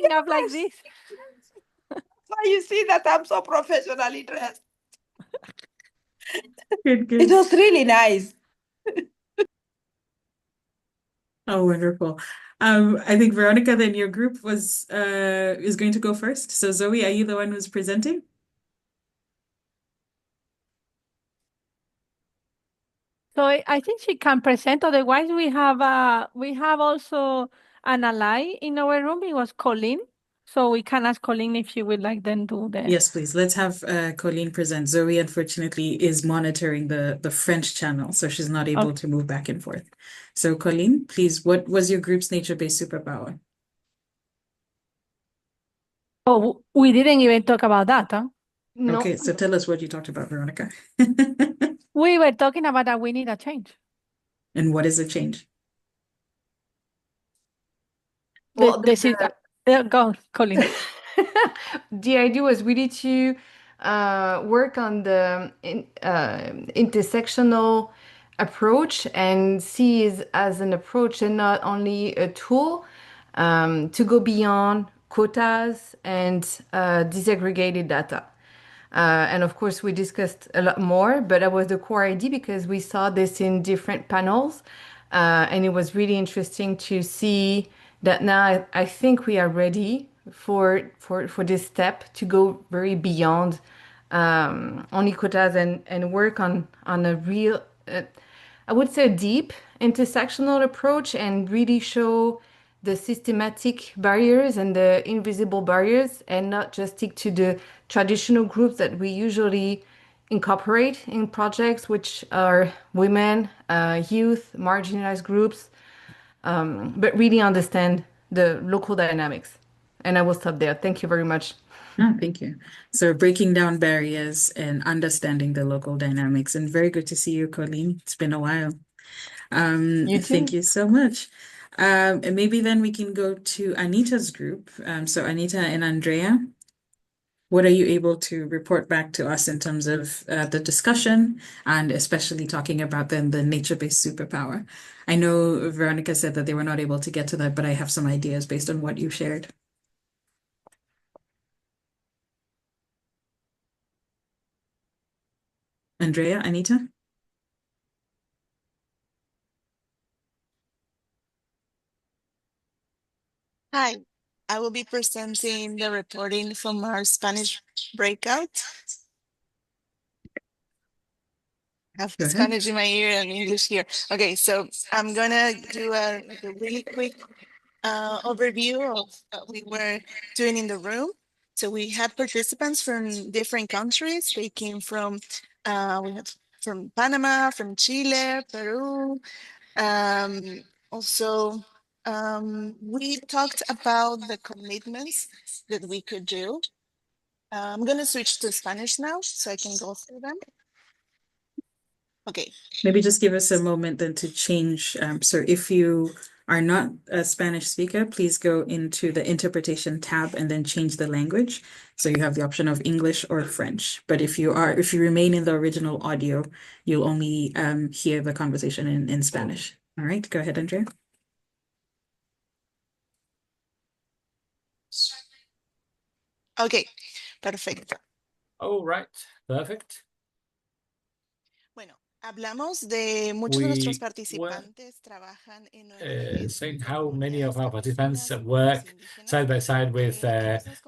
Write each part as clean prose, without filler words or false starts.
dressing up like this. So you see that I'm so professionally dressed. Good, It good. was really nice. Oh, wonderful. I think Veronica, then your group was is going to go first. So Zoe, are you the one who's presenting? So I think she can present. Otherwise, we have also an ally in our room. It was Colleen. So we can ask Colleen if she would like then do the. Yes, please. Let's have Colleen present. Zoe, unfortunately, is monitoring the French channel, so she's not able to move back and forth. So Colleen, please, what was your group's nature-based superpower? Oh, we didn't even talk about that, huh? No. Okay, so tell us what you talked about, Veronica. We were talking about that we need a change. And what is the change? Well, Go, Colleen. the idea was really to work on the intersectional approach and see it as an approach and not only a tool to go beyond quotas and disaggregated data. And of course, we discussed a lot more, but that was the core idea because we saw this in different panels. And it was really interesting to see that now I think we are ready for this step to go very beyond only quotas and work on a real, I would say, a deep intersectional approach and really show the systematic barriers and the invisible barriers and not just stick to the traditional groups that we usually incorporate in projects, which are women, youth, marginalized groups, but really understand the local dynamics. And I will stop there. Thank you very much. Oh, thank you. So breaking down barriers and understanding the local dynamics. And very good to see you, Colleen. It's been a while. You too. Thank you so much. And maybe then we can go to Anita's group. So Anita and Andrea, what are you able to report back to us in terms of the discussion and especially talking about then the nature-based superpower? I know Veronica said that they were not able to get to that, but I have some ideas based on what you shared. Andrea, Anita? Hi, I will be presenting the reporting from our Spanish breakout. I have Spanish in my ear and English here. Okay, so I'm gonna do a really quick overview of what we were doing in the room. So we had participants from different countries. They came from, we had from Panama, from Chile, Peru. Also, we talked about the commitments that we could do. I'm gonna switch to Spanish now so I can go through them. Okay. Maybe just give us a moment then to change. So if you are not a Spanish speaker, please go into the interpretation tab and then change the language. So you have the option of English or French. But if you remain in the original audio, you'll only hear the conversation in Spanish. All right, go ahead, Andrea. Okay, perfecto. Oh, right, perfect. Bueno, hablamos de muchos de nuestros participantes trabajan en saying how many of our participants work side by side with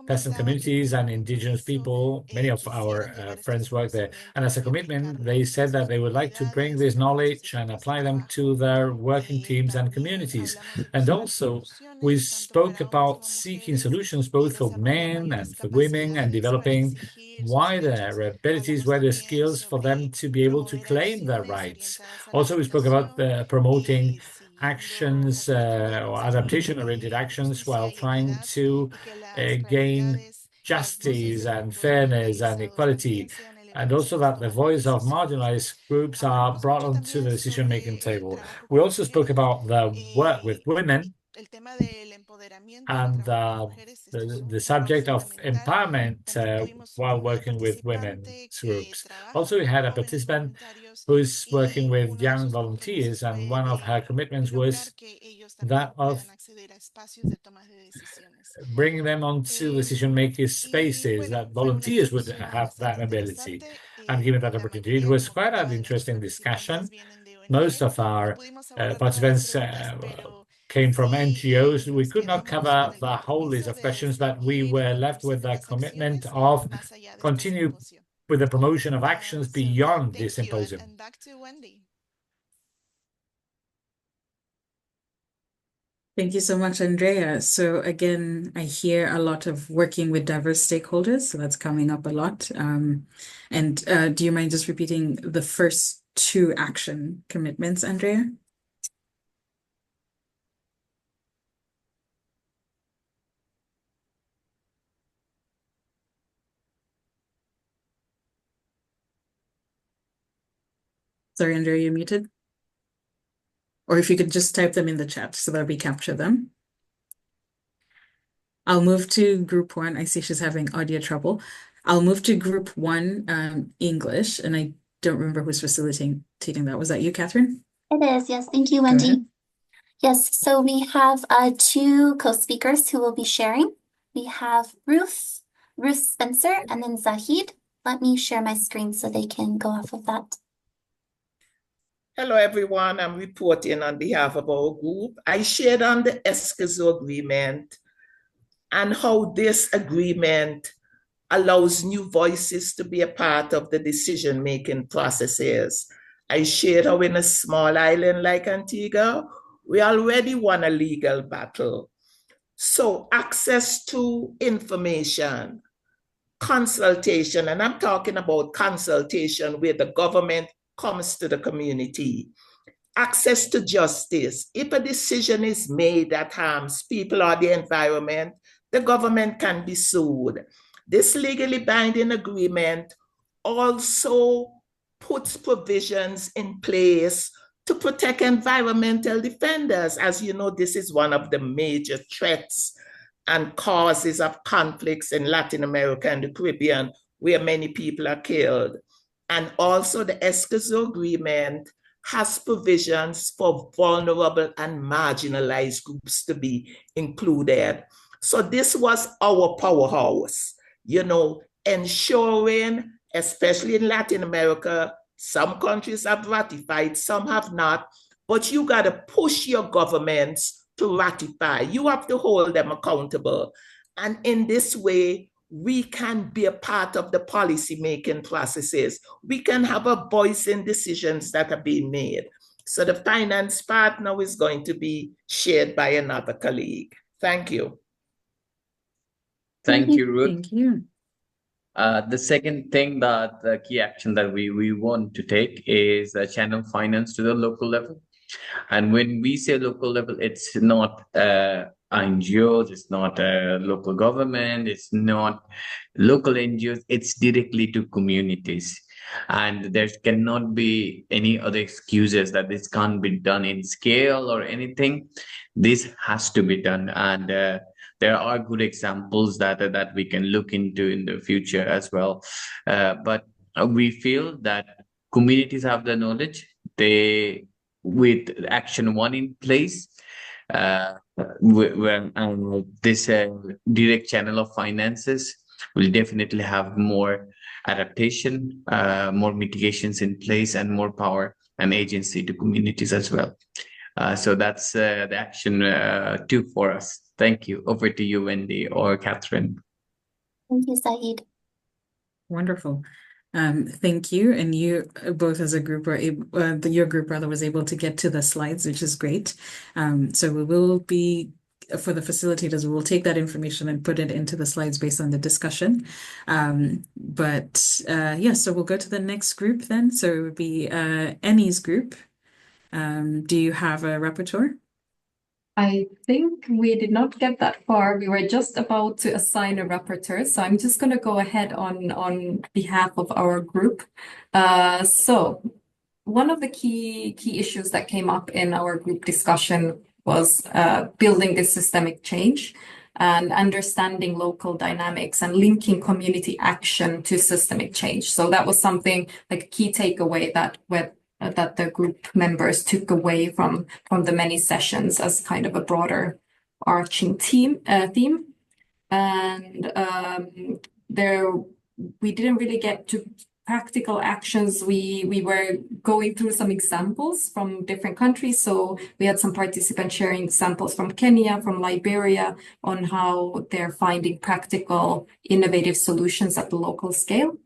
peasant communities and indigenous people. Many of our friends work there. And as a commitment, they said that they would like to bring this knowledge and apply them to their working teams and communities. And also, we spoke about seeking solutions both for men and for women and developing wider abilities, wider skills for them to be able to claim their rights. Also, we spoke about promoting actions or adaptation-oriented actions while trying to gain justice and fairness and equality, and also that the voice of marginalized groups are brought onto the decision-making table. We also spoke about the work with women And the subject of empowerment while working with women's groups. Also, we had a participant who's working with young volunteers, and one of her commitments was that of bringing them onto decision-making spaces, that volunteers would have that ability and given that opportunity. It was quite an interesting discussion. Most of our participants came from NGOs. We could not cover the whole list of questions, but we were left with the commitment of continue with the promotion of actions beyond this symposium. And back to Wendy. Thank you so much, Andrea. So again, I hear a lot of working with diverse stakeholders, so that's coming up a lot. Do you mind just repeating the first two action commitments, Andrea? Sorry, Andrea, you're muted. Or if you could just type them in the chat so that we capture them. I'll move to group one. I see she's having audio trouble. I'll move to group one, English, and I don't remember who's facilitating that. Was that you, Catherine? It is, yes. Thank you, Wendy. Yes, so we have two co-speakers who will be sharing. We have Ruth Spencer, and then Zahid. Let me share my screen so they can go off of that. Hello, everyone. I'm reporting on behalf of our group. I shared on the ESCAZO agreement and how this agreement allows new voices to be a part of the decision-making processes. I shared how in a small island like Antigua, we already won a legal battle. So access to information, consultation, and I'm talking about consultation where the government comes to the community, access to justice. If a decision is made that harms people or the environment, the government can be sued. This legally binding agreement also puts provisions in place to protect environmental defenders. As you know, this is one of the major threats and causes of conflicts in Latin America and the Caribbean, where many people are killed. And also the ESCAZO agreement has provisions for vulnerable and marginalized groups to be included. So this was our powerhouse, ensuring, especially in Latin America, some countries have ratified, some have not, but you got to push your governments to ratify. You have to hold them accountable. And in this way, we can be a part of the policy-making processes. We can have a voice in decisions that are being made. So the finance part now is going to be shared by another colleague. Thank you. Thank you, Ruth. Thank you. The second thing that the key action that we want to take is channel finance to the local level. And when we say local level, it's not NGOs, it's not local government, it's not local NGOs, it's directly to communities. And there cannot be any other excuses that this can't be done in scale or anything. This has to be done. And there are good examples that we can look into in the future as well. But we feel that communities have the knowledge. With Action 1 in place, this direct channel of finances will definitely have more adaptation, more mitigations in place, and more power and agency to communities as well. So that's the Action 2 for us. Thank you. Over to you, Wendy or Catherine. Thank you, Zahid. Wonderful. Thank you. And you both as a group were able, your group rather was able to get to the slides, which is great. So we will be, for the facilitators, we will take that information and put it into the slides based on the discussion. Yeah, so we'll go to the next group then. So it would be Annie's group. Do you have a rapporteur? I think we did not get that far. We were just about to assign a rapporteur, so I'm just going to go ahead on behalf of our group. So one of the key issues that came up in our group discussion was building this systemic change and understanding local dynamics and linking community action to systemic change. So that was something like a key takeaway that the group members took away from the many sessions as kind of a broader arching theme. And there we didn't really get to practical actions. We were going through some examples from different countries. So we had some participants sharing examples from Kenya, from Liberia, on how they're finding practical, innovative solutions at the local scale.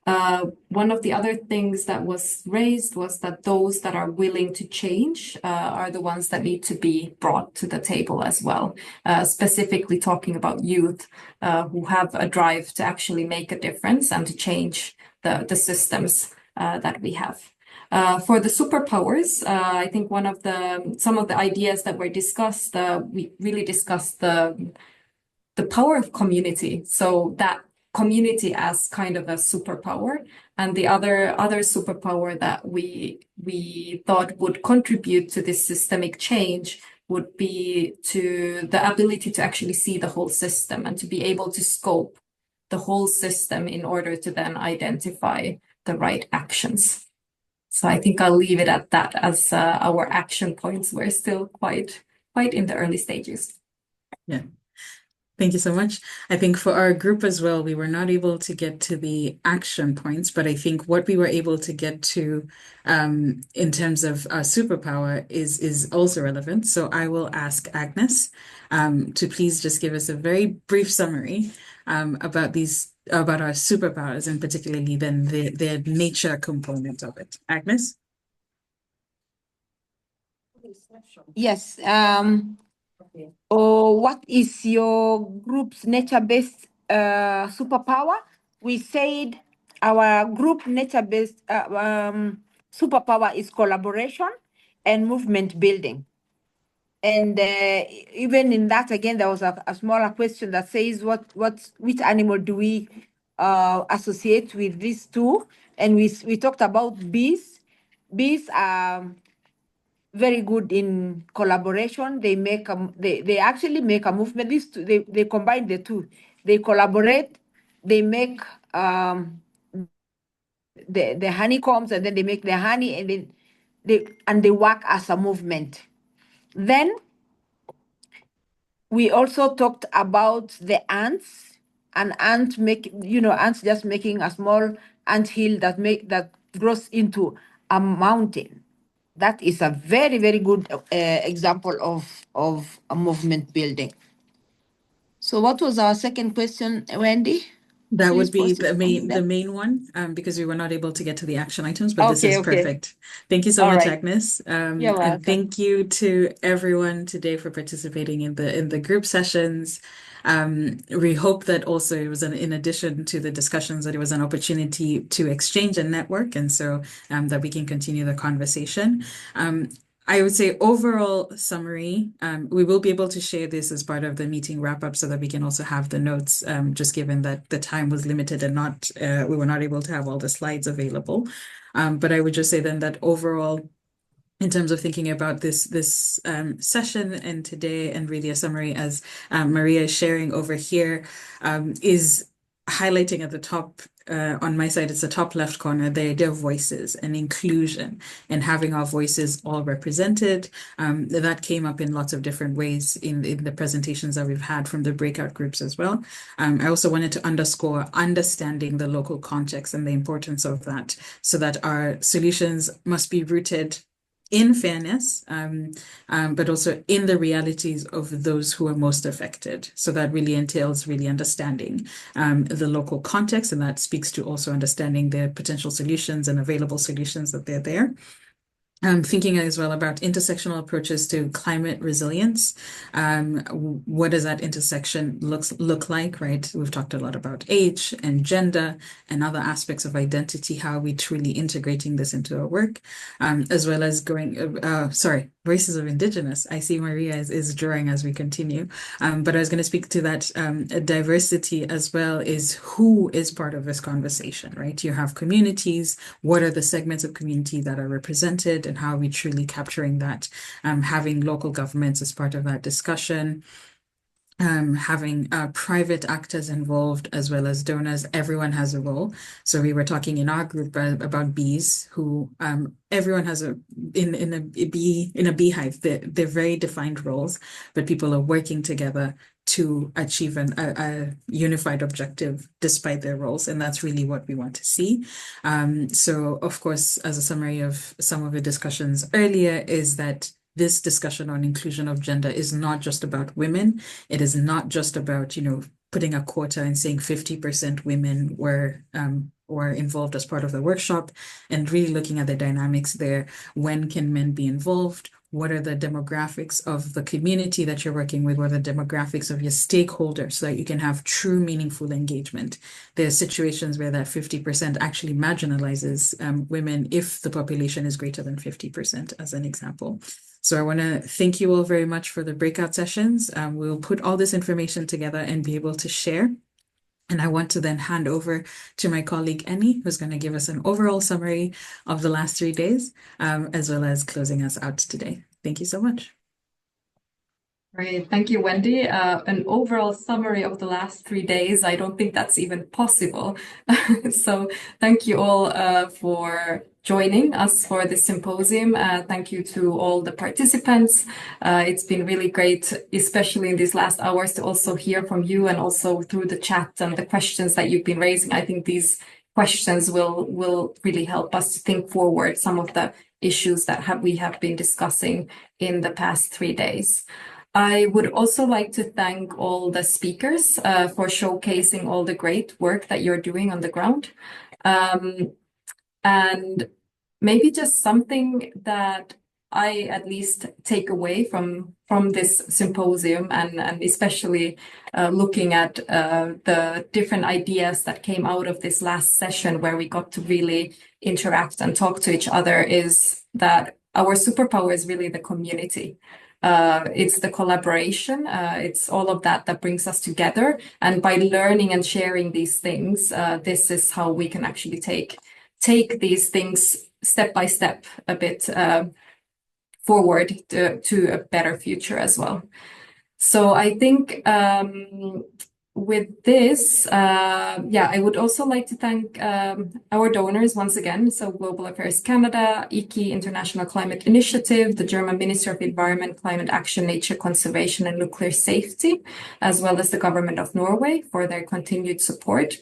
One of the other things that was raised was that those that are willing to change are the ones that need to be brought to the table as well, specifically talking about youth who have a drive to actually make a difference and to change the systems that we have. For the superpowers, I think some of the ideas that were discussed, we really discussed the power of community. So that community as kind of a superpower, and the other superpower that we thought would contribute to this systemic change would be to the ability to actually see the whole system and to be able to scope the whole system in order to then identify the right actions. So I think I'll leave it at that, as our action points were still quite in the early stages. Yeah. Thank you so much. I think for our group as well, we were not able to get to the action points, but I think what we were able to get to in terms of our superpower is also relevant. So I will ask Agnes to please just give us a very brief summary about our superpowers, and particularly then the nature component of it. Agnes? Yes. What is your group's nature-based superpower? We said our group nature-based superpower is collaboration and movement building. And even in that, again, there was a smaller question that says, which animal do we associate with these two? And we talked about bees. Bees are very good in collaboration. They make they actually make a movement. These two, they combine the two. They collaborate. They make the honeycombs, and then they make the honey, and then they work as a movement. Then we also talked about the ants, and ants just making a small ant hill that grows into a mountain. That is a very, very good example of a movement building. So what was our second question, Wendy? That would be the main one, because we were not able to get to the action items, but this is perfect. Thank you so much, Agnes. You're welcome. And thank you to everyone today for participating in the group sessions. We hope that also it was in addition to the discussions, that it was an opportunity to exchange and network, and so that we can continue the conversation. I would say overall summary, we will be able to share this as part of the meeting wrap up so that we can also have the notes, just given that the time was limited and we were not able to have all the slides available. But I would just say then that overall, in terms of thinking about this session and today, and really a summary as Maria is sharing over here, is highlighting at the top, on my side, it's the top left corner, the idea of voices and inclusion and having our voices all represented. That came up in lots of different ways in the presentations that we've had from the breakout groups as well. I also wanted to underscore understanding the local context and the importance of that, so that our solutions must be rooted in fairness, but also in the realities of those who are most affected. So that really entails really understanding the local context, and that speaks to also understanding the potential solutions and available solutions that they're there. Thinking as well about intersectional approaches to climate resilience. What does that intersection look like, right? We've talked a lot about age and gender and other aspects of identity. How are we truly integrating this into our work? As well as Voices of Indigenous. I see Maria is drawing as we continue. But I was going to speak to that diversity as well, is who is part of this conversation, right? You have communities. What are the segments of community that are represented, and how are we truly capturing that? Having local governments as part of that discussion. Having private actors involved as well as donors. Everyone has a role. So we were talking in our group about bees, who everyone has in a beehive. They're very defined roles, but people are working together to achieve a unified objective despite their roles, and that's really what we want to see. So of course, as a summary of some of the discussions earlier, is that this discussion on inclusion of gender is not just about women. It is not just about, putting a quota and saying 50% women were involved as part of the workshop, and really looking at the dynamics there. When can men be involved? What are the demographics of the community that you're working with? What are the demographics of your stakeholders, so that you can have true, meaningful engagement? There are situations where that 50% actually marginalizes women if the population is greater than 50%, as an example. So I want to thank you all very much for the breakout sessions. We'll put all this information together and be able to share. And I want to then hand over to my colleague, Annie, who's going to give us an overall summary of the last 3 days, as well as closing us out today. Thank you so much. Great. Thank you, Wendy. An overall summary of the last 3 days, I don't think that's even possible. So thank you all for joining us for this symposium. Thank you to all the participants. It's been really great, especially in these last hours, to also hear from you, and also through the chat and the questions that you've been raising. I think these questions will really help us to think forward some of the issues that we have been discussing in the past 3 days. I would also like to thank all the speakers for showcasing all the great work that you're doing on the ground. And maybe just something that I at least take away from this symposium, and especially looking at the different ideas that came out of this last session, where we got to really interact and talk to each other, is that our superpower is really the community. It's the collaboration. It's all of that brings us together. And by learning and sharing these things, this is how we can actually take these things step by step a bit forward to a better future as well. So I think with this, I would also like to thank our donors once again. So Global Affairs Canada, IKI, International Climate Initiative, the German Ministry of Environment, Climate Action, Nature Conservation and Nuclear Safety, as well as the Government of Norway for their continued support.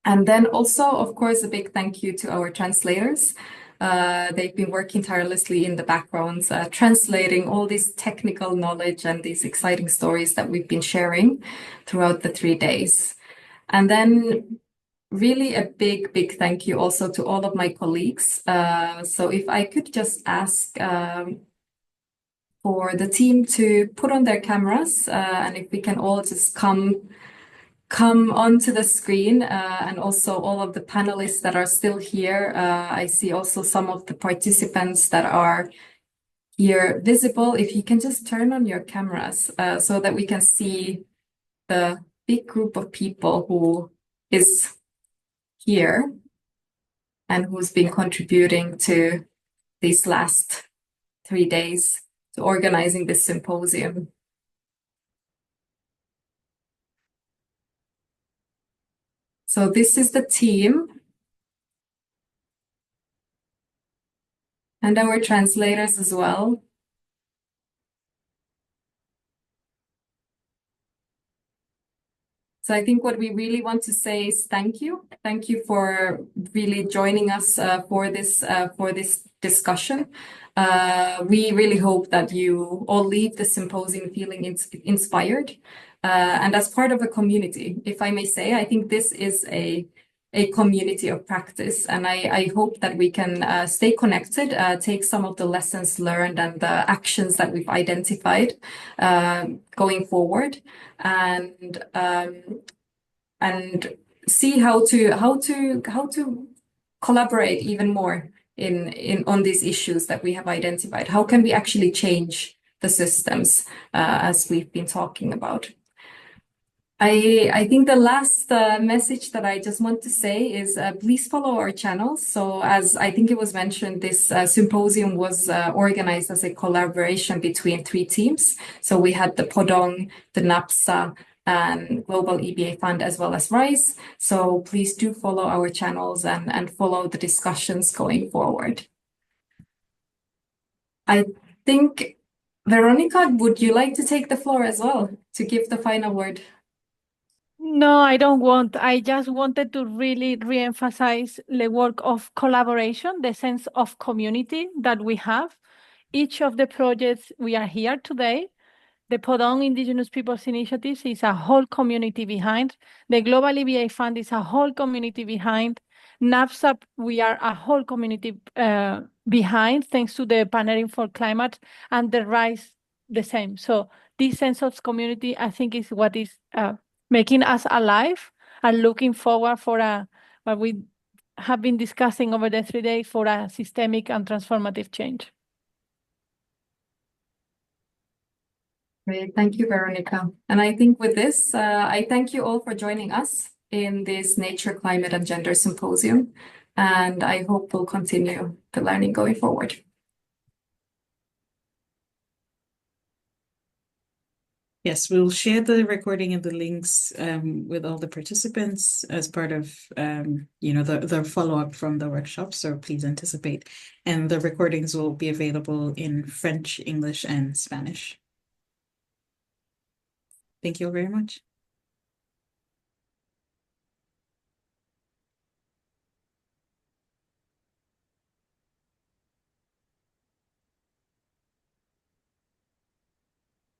And then also, of course, a big thank you to our translators. They've been working tirelessly in the backgrounds, translating all this technical knowledge and these exciting stories that we've been sharing throughout the 3 days. And then really a big thank you also to all of my colleagues. So if I could just ask for the team to put on their cameras, and if we can all just come onto the screen, and also all of the panelists that are still here. I see also some of the participants that are here visible. If you can just turn on your cameras so that we can see the big group of people who is here and who's been contributing to these last 3 days to organizing this symposium. So this is the team and our translators as well. So I think what we really want to say is thank you. Thank you for really joining us for this discussion. We really hope that you all leave the symposium feeling inspired. And as part of a community, if I may say, I think this is a community of practice. And I hope that we can stay connected, take some of the lessons learned and the actions that we've identified going forward, and see how to collaborate even more on these issues that we have identified? How can we actually change the systems as we've been talking about? I think the last message that I just want to say is please follow our channels. So as I think it was mentioned, this symposium was organized as a collaboration between 3 teams. So we had the PODONG, the NAbSA, and Global EbA Fund, as well as RISE. So please do follow our channels and follow the discussions going forward. I think, Veronica, would you like to take the floor as well to give the final word? No, I don't want. I just wanted to really re-emphasize the work of collaboration, the sense of community that we have. Each of the projects we are here today, the PODONG Indigenous Peoples Initiative is a whole community behind. The Global EbA Fund is a whole community behind. NAbSA, we are a whole community behind, thanks to the Partnering for Climate, and the RISE the same. So this sense of community, I think, is what is making us alive and looking forward for what we have been discussing over the 3 days, for a systemic and transformative change. Great, thank you, Veronica. And I think with this, I thank you all for joining us in this Nature, Climate, and Gender Symposium. And I hope we'll continue the learning going forward. Yes, we'll share the recording and the links with all the participants as part of the follow-up from the workshop. So please anticipate. And the recordings will be available in French, English, and Spanish. Thank you very much.